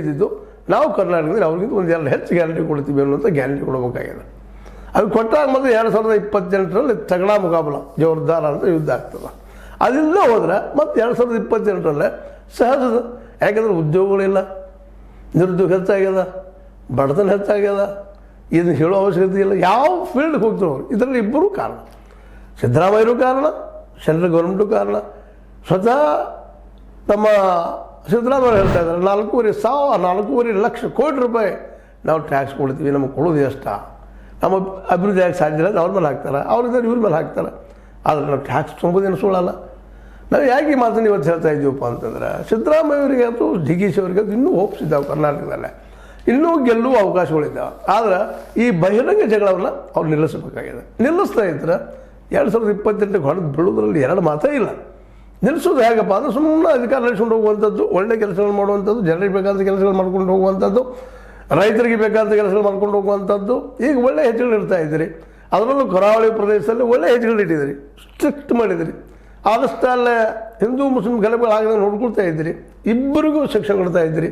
ಇದ್ದಿದ್ದು ನಾವು ಕರ್ನಾಟಕದಲ್ಲಿ ಅವ್ರಿಗಿಂತ ಒಂದು 2 ಹೆಚ್ಚು ಗ್ಯಾರಂಟಿ ಕೊಡ್ತೀವಿ ಅನ್ನೋಂಥ ಗ್ಯಾರಂಟಿ ಕೊಡಬೇಕಾಗಿದೆ. ಅದು ಕೊಟ್ಟಾಗ ಮೊದಲು 2028ರಲ್ಲಿ ತಗಡಾ ಮುಕಾಬಲ ಜೋರ್ದಾರ ಅಂತ ಯುದ್ಧ ಆಗ್ತದೆ. ಅದಿಲ್ಲ ಹೋದ್ರೆ ಮತ್ತು 2028ರಲ್ಲೇ ಸಹಜದ. ಯಾಕಂದ್ರೆ ಉದ್ಯೋಗಗಳಿಲ್ಲ, ನಿರುದ್ಯೋಗ ಹೆಚ್ಚಾಗ್ಯದ, ಬಡತನ ಹೆಚ್ಚಾಗ್ಯದ. ಇದನ್ನು ಹೇಳೋ ಅವಶ್ಯಕತೆ ಇಲ್ಲ. ಯಾವ ಫೀಲ್ಡ್ಗೆ ಹೋಗ್ತಾರೆ ಅವರು. ಇದರಲ್ಲಿ ಇಬ್ಬರೂ ಕಾರಣ, ಸಿದ್ದರಾಮಯ್ಯರು ಕಾರಣ, ಸೆಂಟ್ರಲ್ ಗೌರ್ಮೆಂಟು ಕಾರಣ. ಸ್ವತಃ ನಮ್ಮ ಸಿದ್ದರಾಮಯ್ಯ ಹೇಳ್ತಾ ಇದ್ದಾರೆ 4.5 ಲಕ್ಷ ಕೋಟಿ ರೂಪಾಯಿ ನಾವು ಟ್ಯಾಕ್ಸ್ ಕೊಡ್ತೀವಿ, ನಮಗೆ ಕೊಡೋದು ಎಷ್ಟ, ನಮ್ಮ ಅಭಿವೃದ್ಧಿ ಆಗಿ ಸಾಧ್ಯ ಇಲ್ಲ, ಅವ್ರ ಮೇಲೆ ಹಾಕ್ತಾರೆ, ಅವ್ರಿದ್ದಾರೆ ಇವ್ರ ಮೇಲೆ ಹಾಕ್ತಾರೆ. ಆದರೆ ನಾವು ಟ್ಯಾಕ್ಸ್ ತುಂಬೋದೇನು ಸುಳ್ಳಲ್ಲ. ನಾವು ಯಾಕೆ ಈ ಮಾತನ್ನು ಇವತ್ತು ಹೇಳ್ತಾ ಇದ್ದೀವಪ್ಪ ಅಂತಂದ್ರೆ, ಸಿದ್ದರಾಮಯ್ಯವರಿಗೆ ಅದು ಡಿ ಕೆ ಶಿ ಅವರಿಗೆ ಅದು ಇನ್ನೂ ಹೋಪ್ಸ್ ಇದ್ದಾವೆ ಕರ್ನಾಟಕದಲ್ಲೇ, ಇನ್ನೂ ಗೆಲ್ಲುವ ಅವಕಾಶಗಳಿದ್ದಾವೆ. ಆದರೆ ಈ ಬಹಿರಂಗ ಜಗಳವನ್ನು ಅವ್ರು ನಿಲ್ಲಿಸಬೇಕಾಗಿದೆ. ನಿಲ್ಲಿಸ್ತಾ ಇದ್ರೆ 2028ಕ್ಕೆ ಹೊಡೆದು ಬೀಳೋದ್ರಲ್ಲಿ 2 ಮಾತೇ ಇಲ್ಲ. ನಿಲ್ಲಿಸೋದು ಹೇಗಪ್ಪ ಅಂದರೆ ಸುಮ್ಮನೆ ಅಧಿಕಾರ ನಡೆಸ್ಕೊಂಡು ಹೋಗುವಂಥದ್ದು, ಒಳ್ಳೆ ಕೆಲಸಗಳು ಮಾಡುವಂಥದ್ದು, ಜನರಿಗೆ ಬೇಕಾದ ಕೆಲಸಗಳು ಮಾಡ್ಕೊಂಡು ಹೋಗುವಂಥದ್ದು, ರೈತರಿಗೆ ಬೇಕಾದ ಕೆಲಸಗಳು ಮಾಡ್ಕೊಂಡು ಹೋಗುವಂಥದ್ದು. ಈಗ ಒಳ್ಳೆ ಹೆಜ್ಜೆಗಳು ಇಡ್ತಾ ಇದ್ದೀರಿ. ಅದರಲ್ಲೂ ಕರಾವಳಿ ಪ್ರದೇಶದಲ್ಲಿ ಒಳ್ಳೆ ಹೆಜ್ಜೆಗಳು ಇಟ್ಟಿದ್ದೀರಿ, ಸ್ಟ್ರಿಕ್ಟ್ ಮಾಡಿದಿರಿ. ಆದಷ್ಟು ಅಲ್ಲೇ ಹಿಂದೂ ಮುಸ್ಲಿಂ ಗಲಭೆಗಳಾಗದಂಗೆ ನೋಡ್ಕೊಳ್ತಾ ಇದ್ದೀರಿ. ಇಬ್ಬರಿಗೂ ಶಿಕ್ಷೆ ಕೊಡ್ತಾ ಇದ್ದೀರಿ.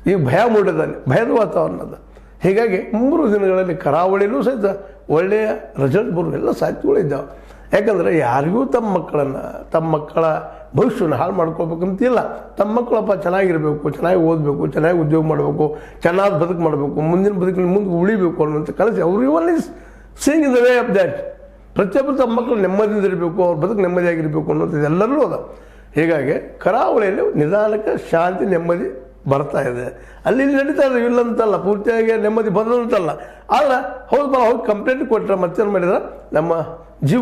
ಈಗ ಭಯ ಮೂಡಿದಲ್ಲಿ, ಭಯದ ವಾತಾವರಣದ. ಹೀಗಾಗಿ 3 ದಿನಗಳಲ್ಲಿ ಕರಾವಳಿಯಲ್ಲೂ ಸಹಿತ ಒಳ್ಳೆಯ ರಿಸಲ್ಟ್ ಬರುವ ಎಲ್ಲ ಸಾಧ್ಯತೆಗಳಿದ್ದಾವೆ. ಯಾಕಂದರೆ ಯಾರಿಗೂ ತಮ್ಮ ಮಕ್ಕಳ ಭವಿಷ್ಯವನ್ನು ಹಾಳು ಮಾಡ್ಕೋಬೇಕಂತಿಲ್ಲ. ತಮ್ಮ ಮಕ್ಕಳಪ್ಪ ಚೆನ್ನಾಗಿರಬೇಕು, ಚೆನ್ನಾಗಿ ಓದಬೇಕು, ಚೆನ್ನಾಗಿ ಉದ್ಯೋಗ ಮಾಡಬೇಕು, ಚೆನ್ನಾಗಿ ಬದುಕು ಮಾಡಬೇಕು, ಮುಂದಿನ ಬದುಕಿನ ಮುಂದೆ ಉಳಿಬೇಕು ಅನ್ನೋಂಥ ಕನಸು ಅವ್ರಿಗೆ only seeing in the way of that. ಪ್ರತಿಯೊಬ್ಬರು ತಮ್ಮ ಮಕ್ಕಳು ನೆಮ್ಮದಿಯಿಂದ ಇರಬೇಕು, ಅವ್ರ ಬದುಕು ನೆಮ್ಮದಿಯಾಗಿರಬೇಕು ಅನ್ನೋದು ಎಲ್ಲರೂ ಅದ. ಹೀಗಾಗಿ ಕರಾವಳಿಯಲ್ಲಿ ನಿಧಾನಕ್ಕೆ ಶಾಂತಿ ನೆಮ್ಮದಿ ಬರ್ತಾ ಇದೆ. ಅಲ್ಲಿ ನಡೀತಾ ಇದೆ, ಇಲ್ಲಂತಲ್ಲ, ಪೂರ್ತಿಯಾಗಿ ನೆಮ್ಮದಿ ಬಂದಂತಲ್ಲ. ಆದರೆ ಹೌದು ಕಂಪ್ಲೇಂಟ್ ಕೊಟ್ಟರೆ ಮತ್ತೇನು ಮಾಡಿದ್ರೆ ನಮ್ಮ ಜೀವ